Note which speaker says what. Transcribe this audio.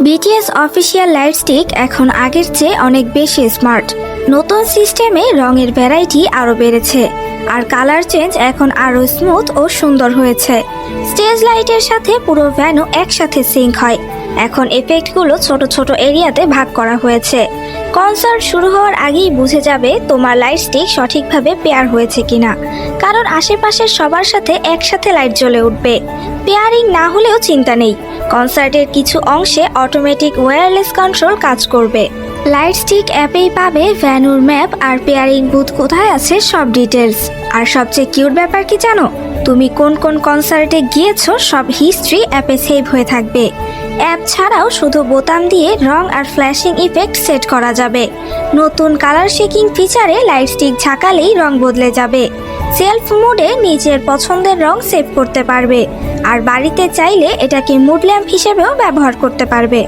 Speaker 1: BTS official light stick এখন আগের চেয়ে অনেক বেশি স্মার্ট। নতুন সিস্টেমে রঙের ভ্যারাইটি আরও বেড়েছে, আর কালার চেঞ্জ এখন আরও স্মুথ ও সুন্দর হয়েছে। স্টেজ লাইটের সাথে পুরো ভ্যানও একসাথে সিঙ্ক হয়। এখন এফেক্টগুলো ছোট ছোট এরিয়াতে ভাগ করা হয়েছে। কনসার্ট শুরু হওয়ার আগেই বুঝে যাবে তোমার লাইট স্টিক সঠিকভাবে পেয়ার হয়েছে কিনা, কারণ আশেপাশের সবার সাথে একসাথে লাইট জ্বলে উঠবে। পেয়ারিং না হলেও চিন্তা নেই, কনসার্টের কিছু অংশে অটোমেটিক ওয়্যারলেস কন্ট্রোল কাজ করবে। লাইট স্টিক অ্যাপেই পাবে ভ্যানুর ম্যাপ আর পেয়ারিং বুথ কোথায় আছে সব ডিটেলস। আর সবচেয়ে কিউট ব্যাপার কি জানো, তুমি কোন কোন কনসার্টে গিয়েছো সব হিস্ট্রি অ্যাপে সেভ হয়ে থাকবে। অ্যাপ ছাড়াও শুধু বোতাম দিয়ে রং আর ফ্ল্যাশিং ইফেক্ট সেট করা যাবে। নতুন কালার শেকিং ফিচারে লাইট স্টিক ঝাঁকালেই রং বদলে যাবে। সেলফ মোডে নিজের পছন্দের রং সেভ করতে পারবে, আর বাড়িতে চাইলে এটাকে মুড ল্যাম্প হিসেবেও ব্যবহার করতে পারবে।